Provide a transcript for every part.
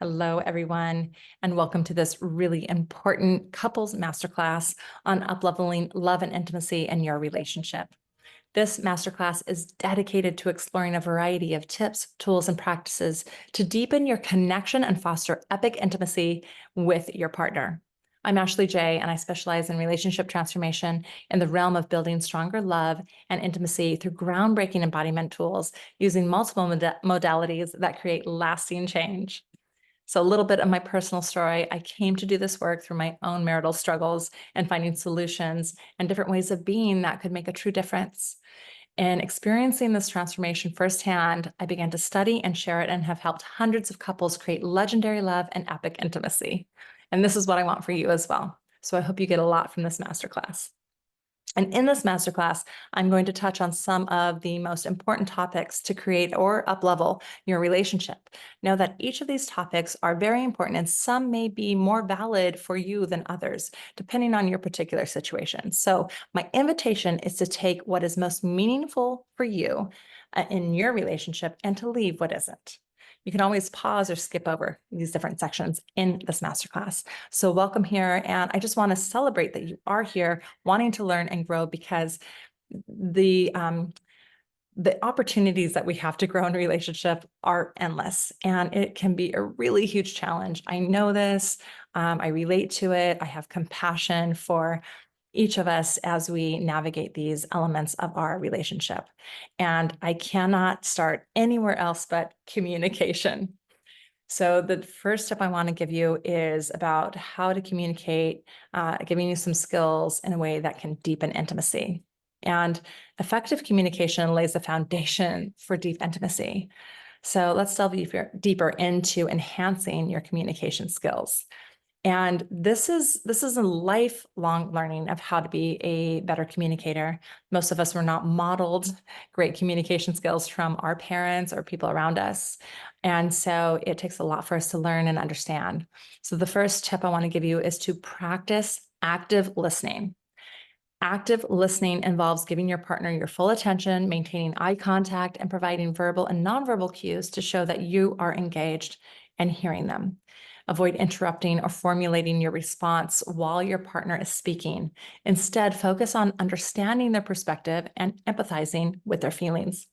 Hello, everyone, and welcome to this really important couples masterclass on upleveling love and intimacy in your relationship. This masterclass is dedicated to exploring a variety of tips, tools, and practices to deepen your connection and foster epic intimacy with your partner. I'm Ashley J, and I specialize in relationship transformation in the realm of building stronger love and intimacy through groundbreaking embodiment tools using multiple modalities that create lasting change. So a little bit of my personal story. I came to do this work through my own marital struggles and finding solutions and different ways of being that could make a true difference. And experiencing this transformation firsthand, I began to study and share it and have helped hundreds of couples create legendary love and epic intimacy. And this is what I want for you as well. So I hope you get a lot from this masterclass. And in this masterclass, I'm going to touch on some of the most important topics to create or uplevel your relationship. Know that each of these topics are very important and some may be more valid for you than others, depending on your particular situation. So my invitation is to take what is most meaningful for you in your relationship and to leave what isn't. You can always pause or skip over these different sections in this masterclass. So welcome here. And I just want to celebrate that you are here wanting to learn and grow, because the opportunities that we have to grow in a relationship are endless, and it can be a really huge challenge. I know this. I relate to it. I have compassion for each of us as we navigate these elements of our relationship. And I cannot start anywhere else but communication. So the first step I want to give you is about how to communicate, giving you some skills in a way that can deepen intimacy. And effective communication lays the foundation for deep intimacy. So let's delve deeper into enhancing your communication skills. And this is a lifelong learning of how to be a better communicator. Most of us were not modeled great communication skills from our parents or people around us. And so it takes a lot for us to learn and understand. So the first tip I want to give you is to practice active listening. Active listening involves giving your partner your full attention, maintaining eye contact, and providing verbal and nonverbal cues to show that you are engaged and hearing them. Avoid interrupting or formulating your response while your partner is speaking. Instead, focus on understanding their perspective and empathizing with their feelings.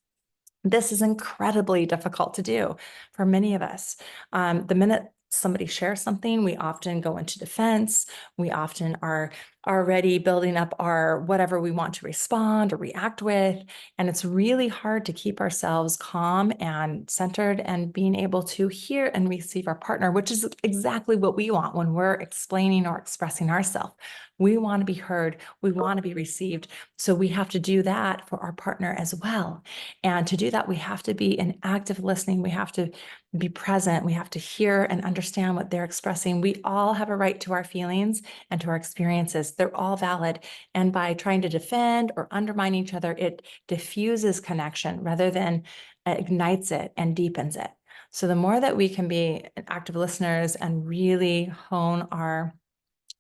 This is incredibly difficult to do for many of us. The minute somebody shares something, we often go into defense. We often are already building up our whatever we want to respond or react with. And it's really hard to keep ourselves calm and centered and being able to hear and receive our partner, which is exactly what we want when we're explaining or expressing ourselves. We want to be heard. We want to be received. So we have to do that for our partner as well. And to do that, we have to be in active listening. We have to be present. We have to hear and understand what they're expressing. We all have a right to our feelings and to our experiences. They're all valid. And by trying to defend or undermine each other, it diffuses connection rather than ignites it and deepens it. So the more that we can be active listeners and really hone our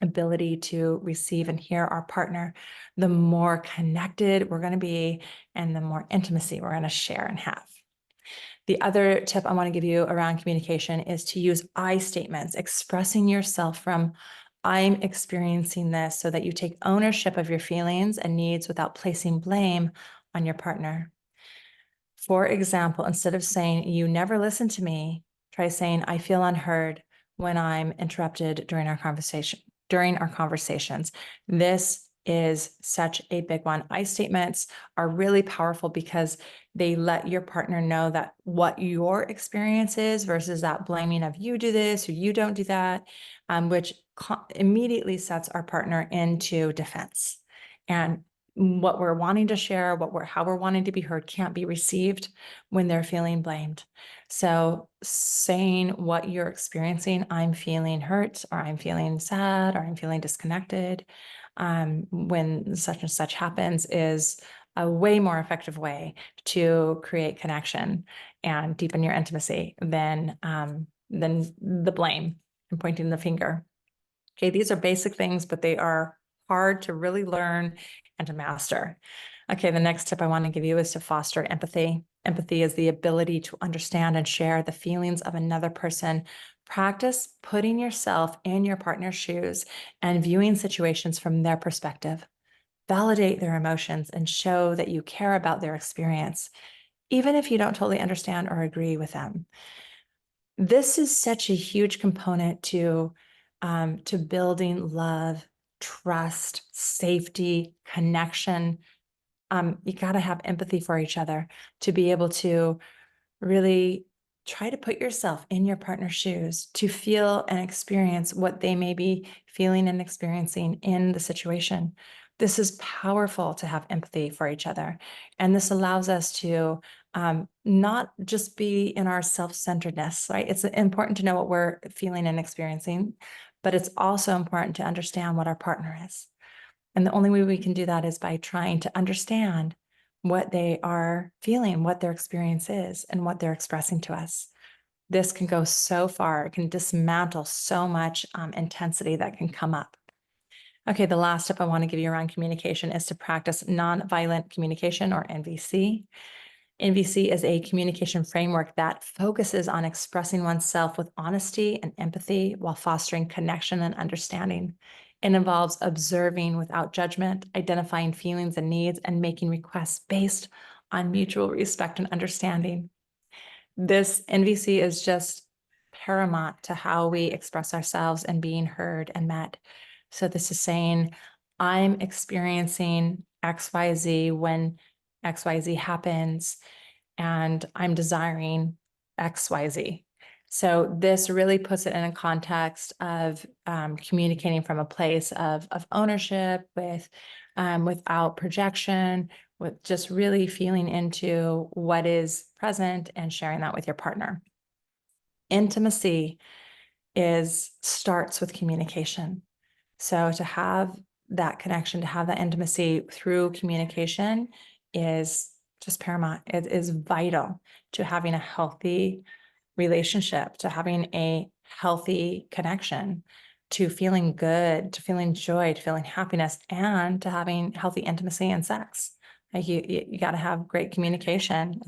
ability to receive and hear our partner, the more connected we're going to be and the more intimacy we're going to share and have. The other tip I want to give you around communication is to use I statements, expressing yourself from I'm experiencing this, so that you take ownership of your feelings and needs without placing blame on your partner. For example, instead of saying, you never listen to me, try saying, I feel unheard when I'm interrupted during our conversations. This is such a big one. I statements are really powerful because they let your partner know that what your experience is versus that blaming of you do this or you don't do that, which immediately sets our partner into defense. And what we're wanting to share, how we're wanting to be heard can't be received when they're feeling blamed. So saying what you're experiencing, I'm feeling hurt, or I'm feeling sad, or I'm feeling disconnected, when such and such happens, is a way more effective way to create connection and deepen your intimacy than the blame and pointing the finger. Okay, these are basic things, but they are hard to really learn and to master. Okay, the next tip I want to give you is to foster empathy. Empathy is the ability to understand and share the feelings of another person Practice putting yourself in your partner's shoes and viewing situations from their perspective. Validate their emotions and show that you care about their experience, even if you don't totally understand or agree with them. This is such a huge component to building love, trust, safety, connection. You got to have empathy for each other to be able to really try to put yourself in your partner's shoes to feel and experience what they may be feeling and experiencing in the situation. This is powerful to have empathy for each other. And this allows us to not just be in our self-centeredness, right? It's important to know what we're feeling and experiencing, but it's also important to understand what our partner is. And the only way we can do that is by trying to understand what they are feeling, what their experience is, and what they're expressing to us. This can go so far. It can dismantle so much intensity that can come up. Okay, the last tip I want to give you around communication is to practice nonviolent communication, or NVC. NVC is a communication framework that focuses on expressing oneself with honesty and empathy while fostering connection and understanding. It involves observing without judgment, identifying feelings and needs, and making requests based on mutual respect and understanding. This NVC is just paramount to how we express ourselves and being heard and met. So this is saying, I'm experiencing XYZ when XYZ happens, and I'm desiring XYZ. So this really puts it in a context of communicating from a place of ownership without projection, with just really feeling into what is present and sharing that with your partner. Intimacy starts with communication. So to have that connection, to have that intimacy through communication is just paramount. It is vital to having a healthy relationship, to having a healthy connection, to feeling good, to feeling joy, to feeling happiness, and to having healthy intimacy and sex. Like you got to have great communication.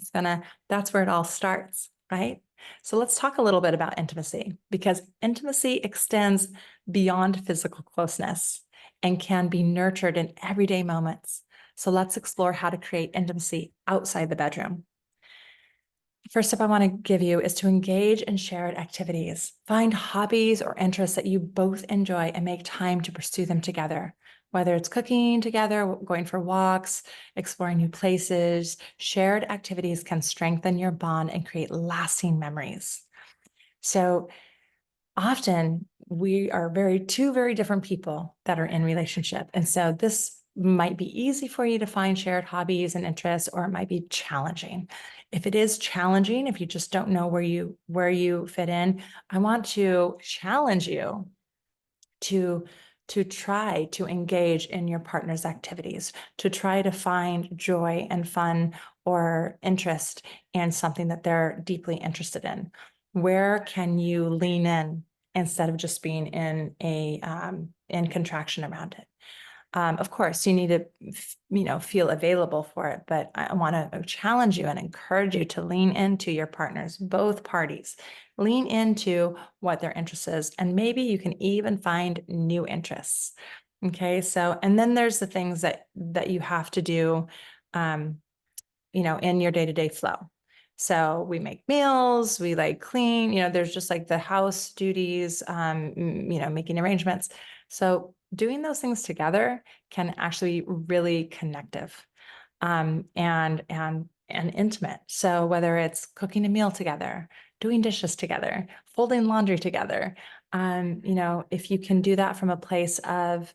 That's where it all starts, right? So let's talk a little bit about intimacy, because intimacy extends beyond physical closeness and can be nurtured in everyday moments. So let's explore how to create intimacy outside the bedroom. First tip I want to give you is to engage in shared activities. Find hobbies or interests that you both enjoy and make time to pursue them together. Whether it's cooking together, going for walks, exploring new places, shared activities can strengthen your bond and create lasting memories. So often we are two very different people that are in relationship. And so this might be easy for you to find shared hobbies and interests, or it might be challenging. If it is challenging, if you just don't know where you fit in, I want to challenge you to try to engage in your partner's activities, to try to find joy and fun or interest in something that they're deeply interested in. Where can you lean in instead of just being in contraction around it? Of course, you need to, feel available for it, but I want to challenge you and encourage you to lean into your partners, both parties. Lean into what their interest is, and maybe you can even find new interests. Okay, so, and then there's the things that you have to do, in your day-to-day flow. So we make meals, we like clean, there's just like the house duties, making arrangements. So doing those things together can actually be really connective, and intimate. So whether it's cooking a meal together, doing dishes together, folding laundry together, if you can do that from a place of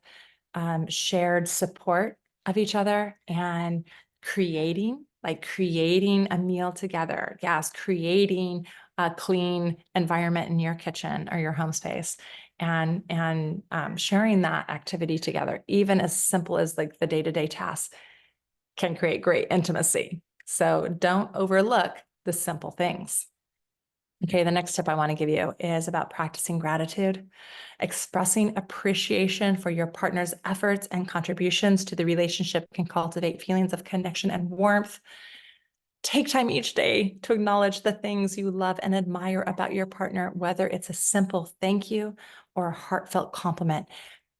shared support of each other and creating a meal together. Yes, creating a clean environment in your kitchen or your home space, and sharing that activity together, even as simple as like the day-to-day tasks, can create great intimacy. So don't overlook the simple things. Okay, the next tip I want to give you is about practicing gratitude. Expressing appreciation for your partner's efforts and contributions to the relationship can cultivate feelings of connection and warmth. Take time each day to acknowledge the things you love and admire about your partner, whether it's a simple thank you or a heartfelt compliment.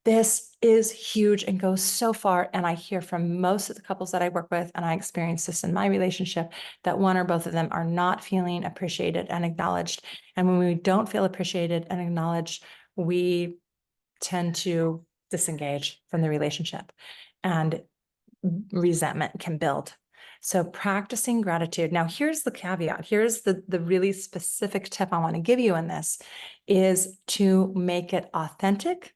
This is huge and goes so far. And I hear from most of the couples that I work with, and I experience this in my relationship, that one or both of them are not feeling appreciated and acknowledged. And when we don't feel appreciated and acknowledged, we tend to disengage from the relationship, and resentment can build. So practicing gratitude. Now, here's the caveat. Here's the really specific tip I want to give you in this is to make it authentic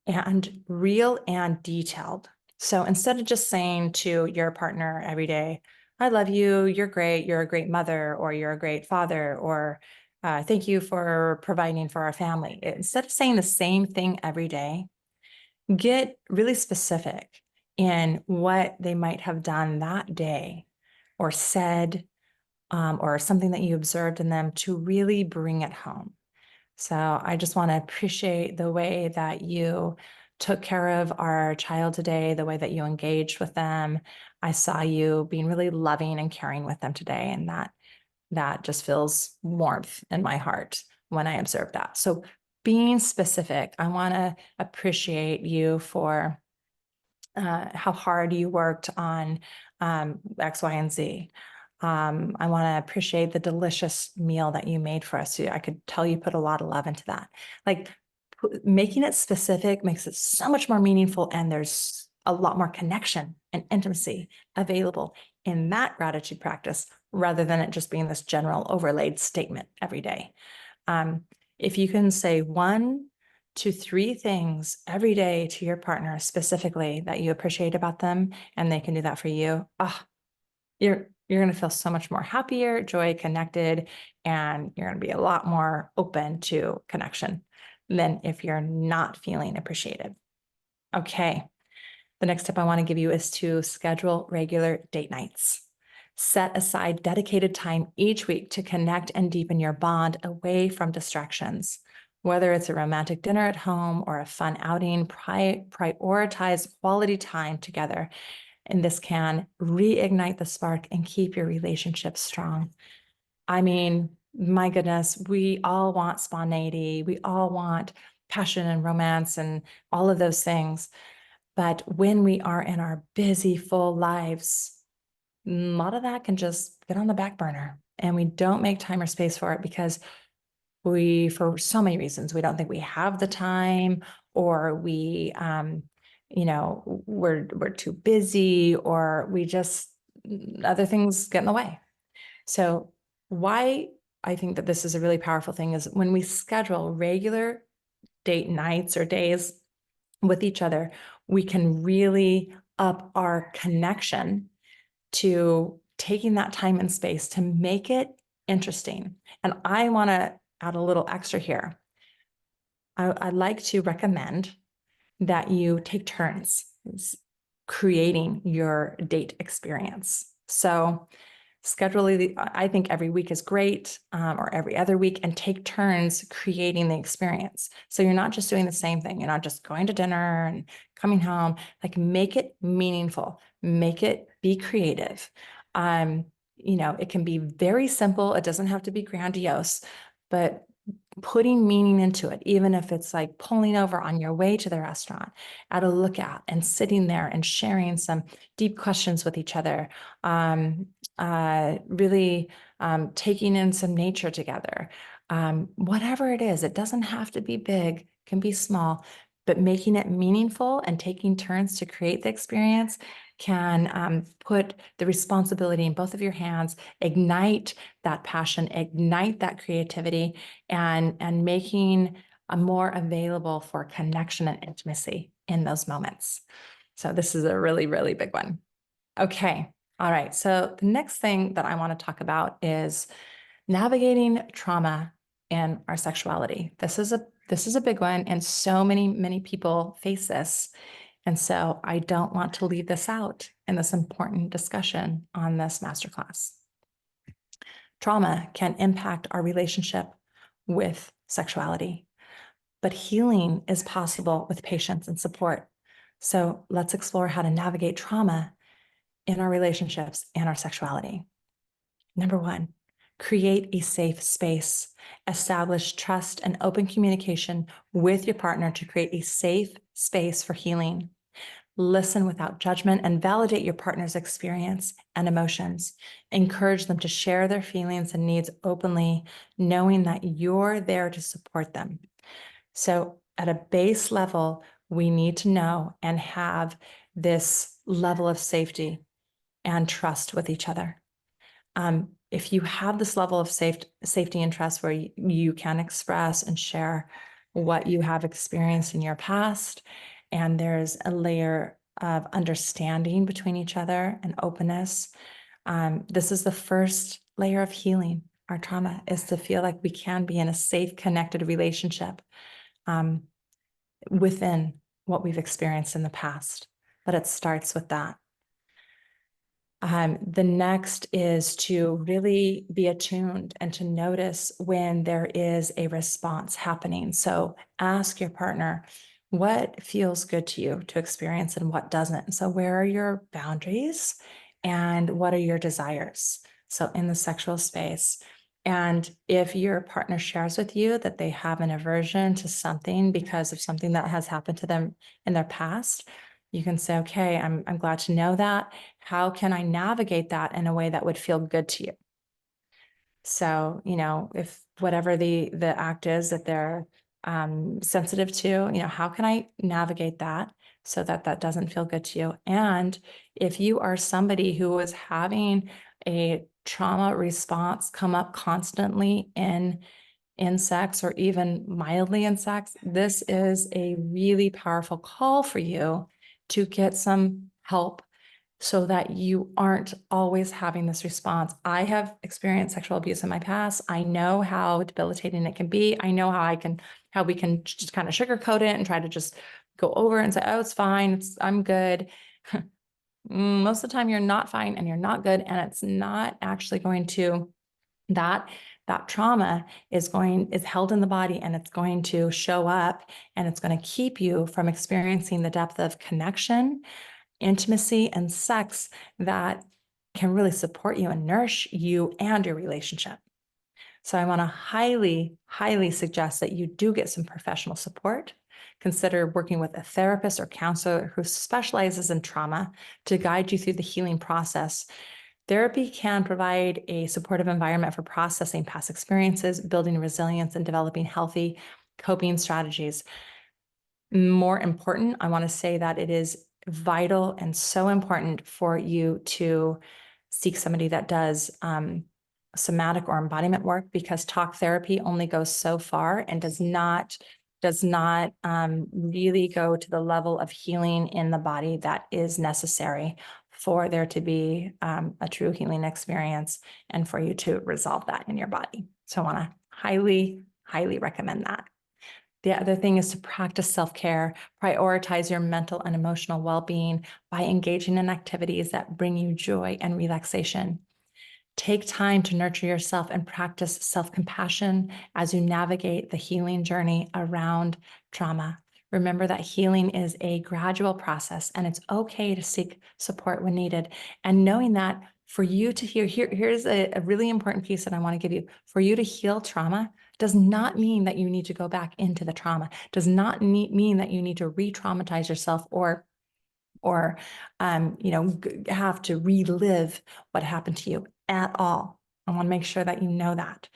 and real and detailed. So instead of just saying to your partner every day, I love you, you're great, you're a great mother, or you're a great father, or thank you for providing for our family. Instead of saying the same thing every day, get really specific in what they might have done that day or said, or something that you observed in them to really bring it home. So I just want to appreciate the way that you took care of our child today, the way that you engaged with them. I saw you being really loving and caring with them today, and that just feels warmth in my heart when I observe that. So being specific, I want to appreciate you for how hard you worked on X, Y, and Z. I want to appreciate the delicious meal that you made for us. I could tell you put a lot of love into that. Like making it specific makes it so much more meaningful, and there's a lot more connection and intimacy available in that gratitude practice rather than it just being this general overlaid statement every day. If you can say 1 to 3 things every day to your partner specifically that you appreciate about them, and they can do that for you, you're going to feel so much more happier, joy, connected, and you're going to be a lot more open to connection than if you're not feeling appreciated. Okay. The next tip I want to give you is to schedule regular date nights. Set aside dedicated time each week to connect and deepen your bond away from distractions. Whether it's a romantic dinner at home or a fun outing, prioritize quality time together. And this can reignite the spark and keep your relationship strong. I mean, my goodness, we all want spontaneity. We all want passion and romance and all of those things. But when we are in our busy, full lives, a lot of that can just get on the back burner, and we don't make time or space for it because for so many reasons, we don't think we have the time, or we're too busy, or we just, other things get in the way. So why I think that this is a really powerful thing is when we schedule regular date nights or days with each other, we can really up our connection to taking that time and space to make it interesting. And I want to add a little extra here. I'd like to recommend that you take turns creating your date experience. So I think every week is great, or every other week, and take turns creating the experience. So you're not just doing the same thing. You're not just going to dinner and coming home. Like make it meaningful, make it be creative. It can be very simple. It doesn't have to be grandiose, but putting meaning into it, even if it's like pulling over on your way to the restaurant at a lookout and sitting there and sharing some deep questions with each other, really taking in some nature together. Whatever it is, it doesn't have to be big, it can be small, but making it meaningful and taking turns to create the experience can put the responsibility in both of your hands, ignite that passion, ignite that creativity, and making a more available for connection and intimacy in those moments. So this is a really, really big one. Okay. All right. So the next thing that I want to talk about is navigating trauma in our sexuality. This is a big one, and so many people face this. And so I don't want to leave this out in this important discussion on this masterclass. Trauma can impact our relationship with sexuality, but healing is possible with patience and support. So let's explore how to navigate trauma in our relationships and our sexuality. Number one, create a safe space. Establish trust and open communication with your partner to create a safe space for healing. Listen without judgment and validate your partner's experience and emotions. Encourage them to share their feelings and needs openly, knowing that you're there to support them. So, at a base level, we need to know and have this level of safety and trust with each other. If you have this level of safety and trust where you can express and share what you have experienced in your past, and there's a layer of understanding between each other and openness, this is the first layer of healing. Our trauma is to feel like we can be in a safe, connected relationship within what we've experienced in the past. But it starts with that. The next is to really be attuned and to notice when there is a response happening. So ask your partner, what feels good to you to experience and what doesn't? So where are your boundaries and what are your desires? So in the sexual space. And if your partner shares with you that they have an aversion to something because of something that has happened to them in their past, you can say, okay, I'm glad to know that. How can I navigate that in a way that would feel good to you? So, if whatever the act is that they're sensitive to, how can I navigate that so that that doesn't feel good to you? And if you are somebody who is having a trauma response come up constantly in sex or even mildly in sex, this is a really powerful call for you to get some help so that you aren't always having this response. I have experienced sexual abuse in my past. I know how debilitating it can be. I know how we can just kind of sugarcoat it and try to just go over and say, oh, it's fine. I'm good. Most of the time you're not fine and you're not good. And it's not actually going to, that trauma is held in the body and it's going to show up and it's going to keep you from experiencing the depth of connection, intimacy, and sex that can really support you and nourish you and your relationship. So I want to highly, highly suggest that you do get some professional support. Consider working with a therapist or counselor who specializes in trauma to guide you through the healing process. Therapy can provide a supportive environment for processing past experiences, building resilience, and developing healthy coping strategies. More important, I want to say that it is vital and so important for you to seek somebody that does somatic or embodiment work, because talk therapy only goes so far and does not really go to the level of healing in the body that is necessary for there to be a true healing experience and for you to resolve that in your body. So I want to highly, highly recommend that. The other thing is to practice self-care, prioritize your mental and emotional well-being by engaging in activities that bring you joy and relaxation. Take time to nurture yourself and practice self-compassion as you navigate the healing journey around trauma. Remember that healing is a gradual process and it's okay to seek support when needed. And knowing that for you to here's a really important piece that I want to give you. For you to heal trauma does not mean that you need to go back into the trauma, does not mean that you need to re-traumatize yourself or have to relive what happened to you at all. I want to make sure that you know that.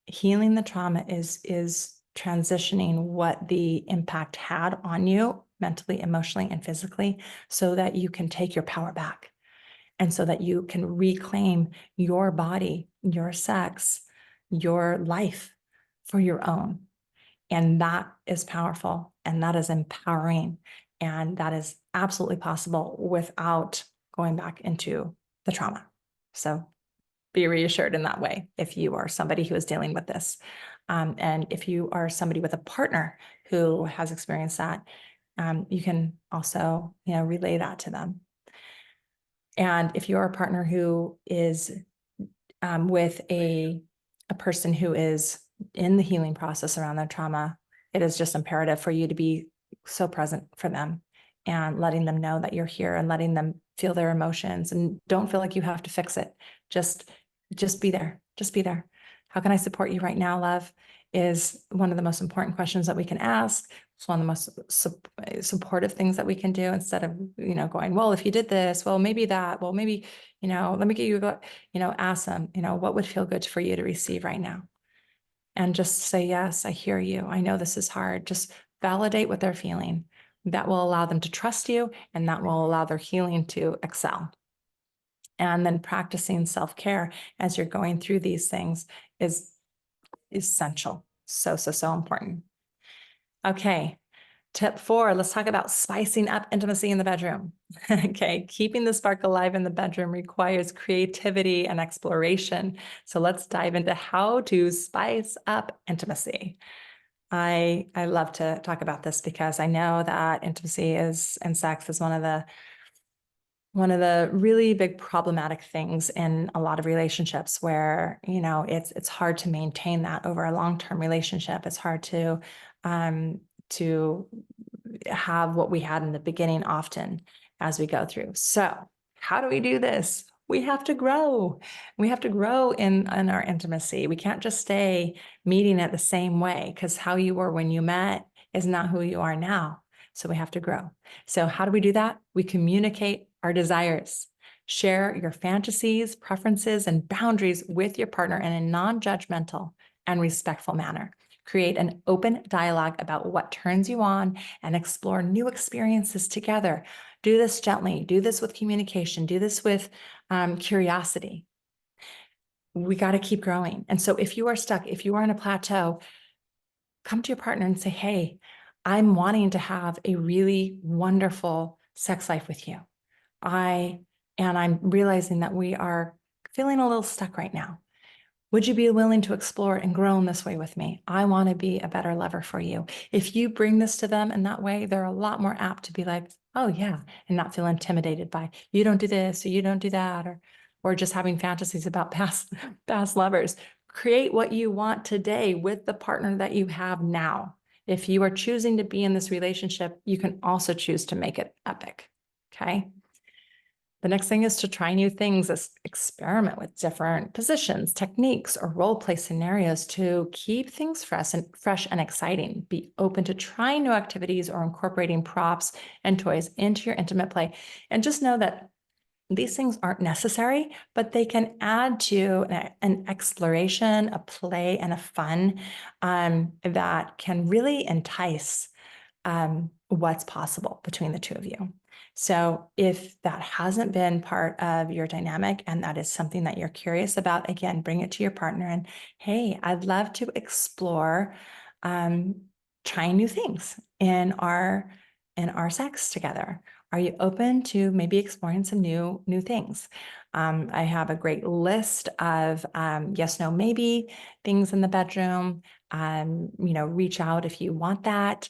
Healing the trauma is transitioning what the impact had on you mentally, emotionally, and physically so that you can take your power back and so that you can reclaim your body, your sex, your life for your own. And that is powerful and that is empowering. And that is absolutely possible without going back into the trauma. So be reassured in that way if you are somebody who is dealing with this. And if you are somebody with a partner who has experienced that, you can also, relay that to them. And if you're a partner who is with a person who is in the healing process around their trauma, it is just imperative for you to be so present for them and letting them know that you're here and letting them feel their emotions and don't feel like you have to fix it. Just Just be there. Just be there. How can I support you right now, love? Is one of the most important questions that we can ask. It's one of the most supportive things that we can do instead of, going, well, if you did this, well, maybe that, well, maybe, let me get you, ask them, what would feel good for you to receive right now? And just say, yes, I hear you. I know this is hard. Just validate what they're feeling. That will allow them to trust you, and that will allow their healing to excel. And then practicing self-care as you're going through these things is essential. So, so, so important. Okay. Tip 4, let's talk about spicing up intimacy in the bedroom. Okay, keeping the spark alive in the bedroom requires creativity and exploration. So let's dive into how to spice up intimacy. I love to talk about this because I know that intimacy and sex is one of the really big problematic things in a lot of relationships where, it's hard to maintain that over a long-term relationship. It's hard to have what we had in the beginning often as we go through. So how do we do this? We have to grow. We have to grow in our intimacy. We can't just stay meeting it the same way, because how you were when you met is not who you are now. So we have to grow. So how do we do that? We communicate our desires. Share your fantasies, preferences, and boundaries with your partner in a non-judgmental and respectful manner. Create an open dialogue about what turns you on and explore new experiences together. Do this gently. Do this with communication. Do this with curiosity. We got to keep growing. And so if you are stuck, if you are in a plateau, come to your partner and say, hey, I'm wanting to have a really wonderful sex life with you. I'm realizing that we are feeling a little stuck right now. Would you be willing to explore and grow in this way with me? I want to be a better lover for you. If you bring this to them in that way, they're a lot more apt to be like, oh yeah, and not feel intimidated by, you don't do this, or you don't do that, or just having fantasies about past lovers. Create what you want today with the partner that you have now. If you are choosing to be in this relationship, you can also choose to make it epic. Okay. The next thing is to try new things, experiment with different positions, techniques, or role play scenarios to keep things fresh and exciting. Be open to trying new activities or incorporating props and toys into your intimate play. And just know that these things aren't necessary, but they can add to an exploration, a play, and a fun that can really entice what's possible between the two of you. So if that hasn't been part of your dynamic and that is something that you're curious about, again, bring it to your partner and, hey, I'd love to explore trying new things in our sex together. Are you open to maybe exploring some new things? I have a great list of yes, no, maybe things in the bedroom. Reach out if you want that.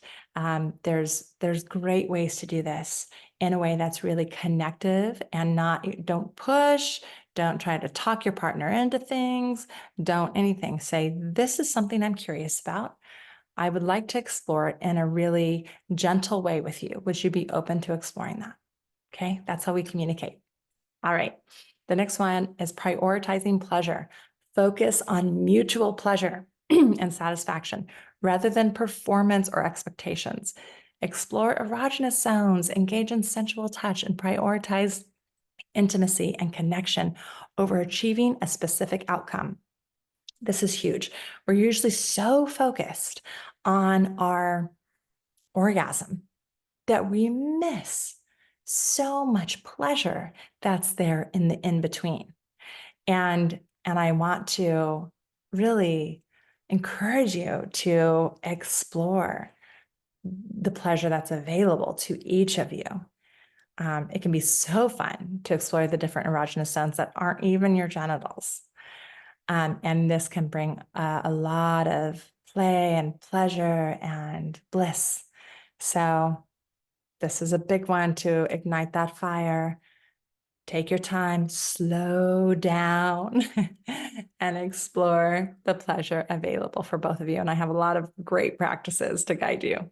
There's great ways to do this in a way that's really connective and don't push, don't try to talk your partner into things, don't anything. Say, this is something I'm curious about. I would like to explore it in a really gentle way with you. Would you be open to exploring that? Okay, that's how we communicate. All right. The next one is prioritizing pleasure. Focus on mutual pleasure and satisfaction rather than performance or expectations. Explore erogenous zones, engage in sensual touch, and prioritize intimacy and connection over achieving a specific outcome. This is huge. We're usually so focused on our orgasm that we miss so much pleasure that's there in the in-between. And I want to really encourage you to explore the pleasure that's available to each of you. It can be so fun to explore the different erogenous zones that aren't even your genitals. And this can bring a lot of play and pleasure and bliss. So this is a big one to ignite that fire. Take your time, slow down, and explore the pleasure available for both of you. And I have a lot of great practices to guide you.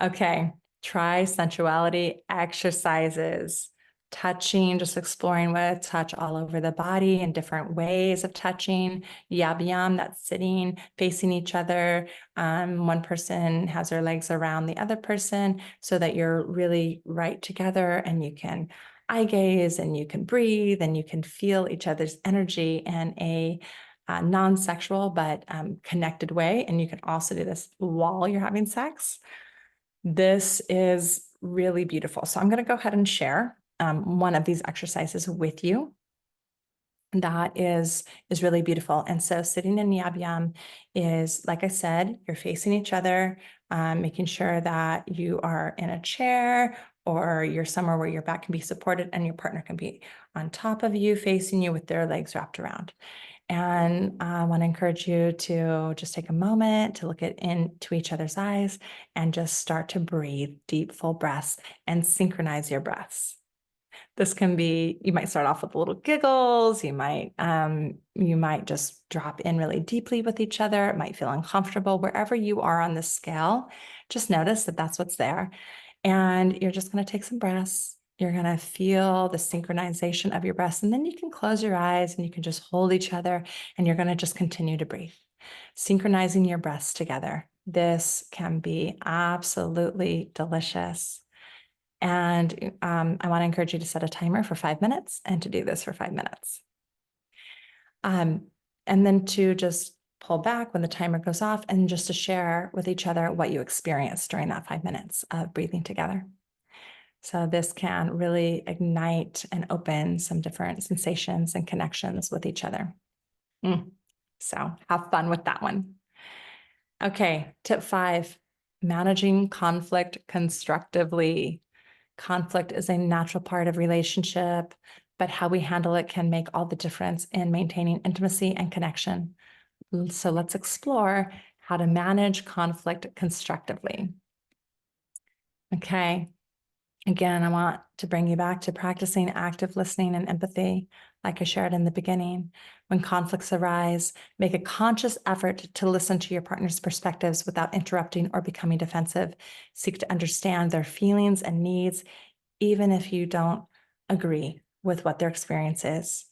Okay, try sensuality exercises. touching, just exploring with touch all over the body and different ways of touching. Yabiyam, that's sitting, facing each other. One person has their legs around the other person so that you're really right together, and you can eye gaze and you can breathe and you can feel each other's energy in a non-sexual but connected way. And you can also do this while you're having sex. This is really beautiful. So I'm going to go ahead and share one of these exercises with you. That is really beautiful. And so sitting in yab yam is, like I said, you're facing each other, making sure that you are in a chair or you're somewhere where your back can be supported and your partner can be on top of you, facing you with their legs wrapped around. And I want to encourage you to just take a moment to look into each other's eyes and just start to breathe deep, full breaths and synchronize your breaths. This can be, you might start off with little giggles. You might just drop in really deeply with each other. It might feel uncomfortable. Wherever you are on the scale, just notice that that's what's there. And you're just going to take some breaths. You're going to feel the synchronization of your breaths. And then you can close your eyes and you can just hold each other, and you're going to just continue to breathe, synchronizing your breaths together. This can be absolutely delicious. And I want to encourage you to set a timer for 5 minutes and to do this for 5 minutes. And then to just pull back when the timer goes off and just to share with each other what you experienced during that 5 minutes of breathing together. So this can really ignite and open some different sensations and connections with each other. So have fun with that one. Okay, tip 5, managing conflict constructively. Conflict is a natural part of relationship, but how we handle it can make all the difference in maintaining intimacy and connection. So let's explore how to manage conflict constructively. Okay. Again, I want to bring you back to practicing active listening and empathy, like I shared in the beginning. When conflicts arise, make a conscious effort to listen to your partner's perspectives without interrupting or becoming defensive. Seek to understand their feelings and needs, even if you don't agree with what their experience is.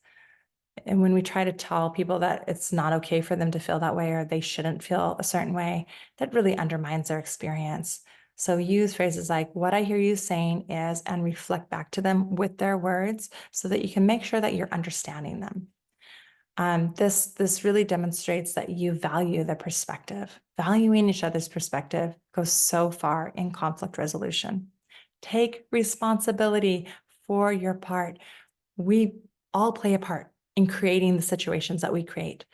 And when we try to tell people that it's not okay for them to feel that way or they shouldn't feel a certain way, that really undermines their experience. So use phrases like, what I hear you saying is, and reflect back to them with their words so that you can make sure that you're understanding them. This really demonstrates that you value their perspective. Valuing each other's perspective goes so far in conflict resolution. Take responsibility for your part. We all play a part in creating the situations that we create.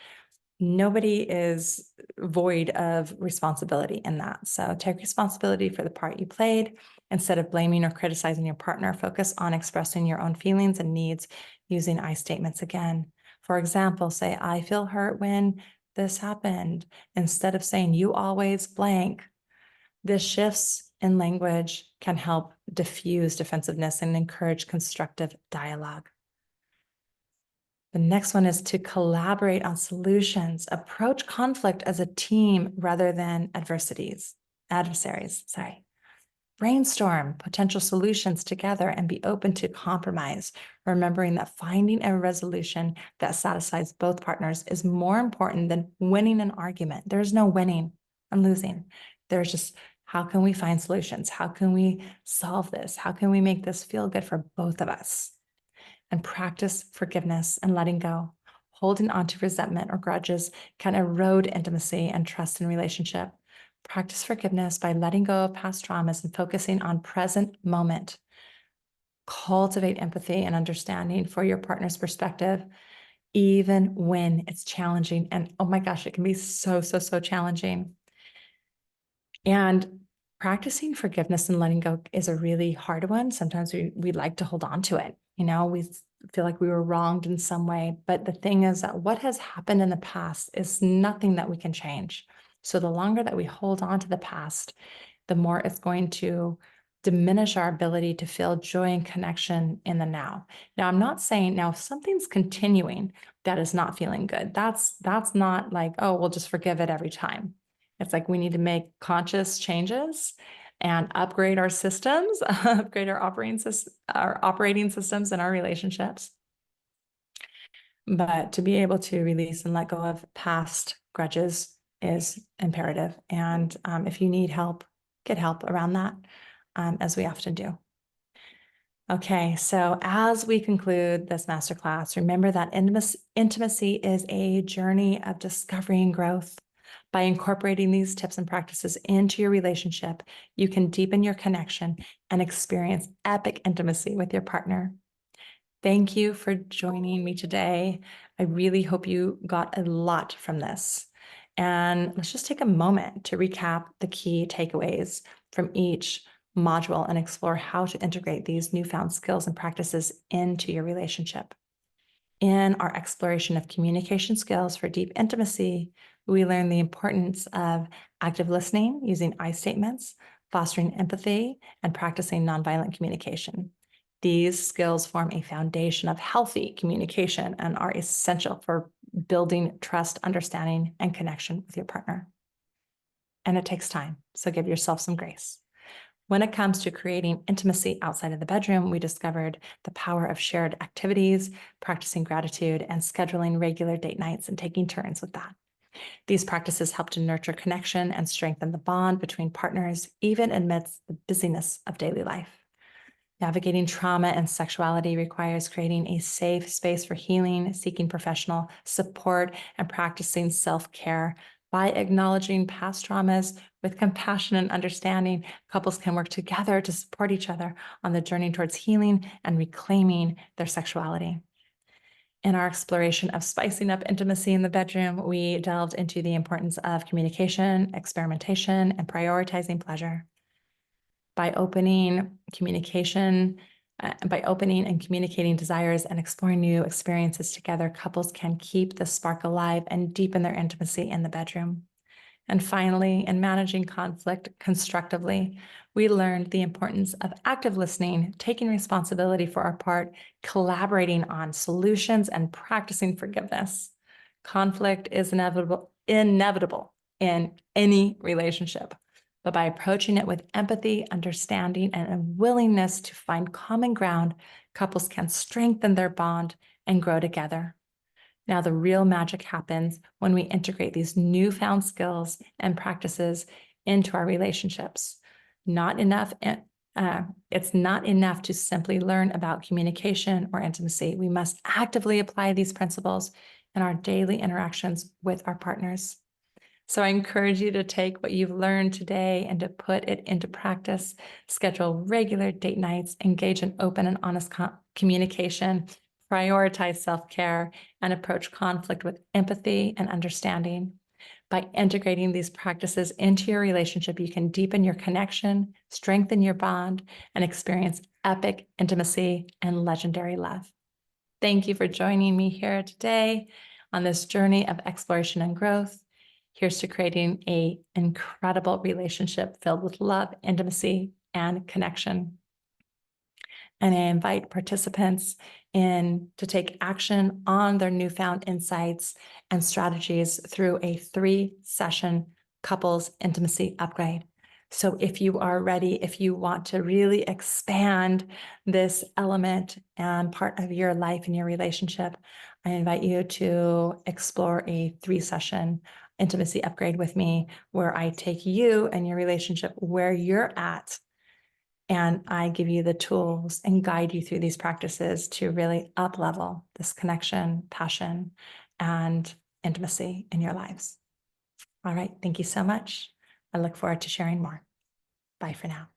Nobody is void of responsibility in that. So take responsibility for the part you played. Instead of blaming or criticizing your partner, focus on expressing your own feelings and needs using I statements again. For example, say, I feel hurt when this happened, instead of saying you always blank. This shifts in language can help diffuse defensiveness and encourage constructive dialogue. The next one is to collaborate on solutions. Approach conflict as a team rather than adversaries. Brainstorm potential solutions together and be open to compromise, remembering that finding a resolution that satisfies both partners is more important than winning an argument. There's no winning and losing. There's just, how can we find solutions? How can we solve this? How can we make this feel good for both of us? And practice forgiveness and letting go. Holding on to resentment or grudges can erode intimacy and trust in relationship. Practice forgiveness by letting go of past traumas and focusing on present moment. Cultivate empathy and understanding for your partner's perspective, even when it's challenging. And oh my gosh, it can be so challenging. And practicing forgiveness and letting go is a really hard one. Sometimes we like to hold on to it. We feel like we were wronged in some way. But the thing is that what has happened in the past is nothing that we can change. So the longer that we hold on to the past, the more it's going to diminish our ability to feel joy and connection in the now. Now, I'm not saying now if something's continuing that is not feeling good, that's not like, oh, we'll just forgive it every time. It's like we need to make conscious changes and upgrade our systems, upgrade our operating systems and our relationships. But to be able to release and let go of past grudges is imperative. And if you need help, get help around that, as we often do. Okay, so as we conclude this masterclass, remember that intimacy is a journey of discovery and growth. By incorporating these tips and practices into your relationship, you can deepen your connection and experience epic intimacy with your partner. Thank you for joining me today. I really hope you got a lot from this. And let's just take a moment to recap the key takeaways from each module and explore how to integrate these newfound skills and practices into your relationship. In our exploration of communication skills for deep intimacy, we learn the importance of active listening using I statements, fostering empathy, and practicing nonviolent communication. These skills form a foundation of healthy communication and are essential for building trust, understanding, and connection with your partner. And it takes time, so give yourself some grace. When it comes to creating intimacy outside of the bedroom, we discovered the power of shared activities, practicing gratitude, and scheduling regular date nights and taking turns with that. These practices help to nurture connection and strengthen the bond between partners, even amidst the busyness of daily life. Navigating trauma and sexuality requires creating a safe space for healing, seeking professional support, and practicing self-care. By acknowledging past traumas with compassion and understanding, couples can work together to support each other on the journey towards healing and reclaiming their sexuality. In our exploration of spicing up intimacy in the bedroom, we delved into the importance of communication, experimentation, and prioritizing pleasure. By opening and communicating desires and exploring new experiences together, couples can keep the spark alive and deepen their intimacy in the bedroom. And finally, in managing conflict constructively, we learned the importance of active listening, taking responsibility for our part, collaborating on solutions, and practicing forgiveness. Conflict is inevitable in any relationship. But by approaching it with empathy, understanding, and a willingness to find common ground, couples can strengthen their bond and grow together. Now, the real magic happens when we integrate these newfound skills and practices into our relationships. It's not enough to simply learn about communication or intimacy. We must actively apply these principles in our daily interactions with our partners. So I encourage you to take what you've learned today and to put it into practice. Schedule regular date nights, engage in open and honest communication, prioritize self-care, and approach conflict with empathy and understanding. By integrating these practices into your relationship, you can deepen your connection, strengthen your bond, and experience epic intimacy and legendary love. Thank you for joining me here today on this journey of exploration and growth. Here's to creating an incredible relationship filled with love, intimacy, and connection. And I invite participants to take action on their newfound insights and strategies through a 3-session couples intimacy upgrade. So if you are ready, if you want to really expand this element and part of your life and your relationship, I invite you to explore a 3-session intimacy upgrade with me, where I take you and your relationship where you're at, and I give you the tools and guide you through these practices to really up-level this connection, passion, and intimacy in your lives. All right, thank you so much. I look forward to sharing more. Bye for now.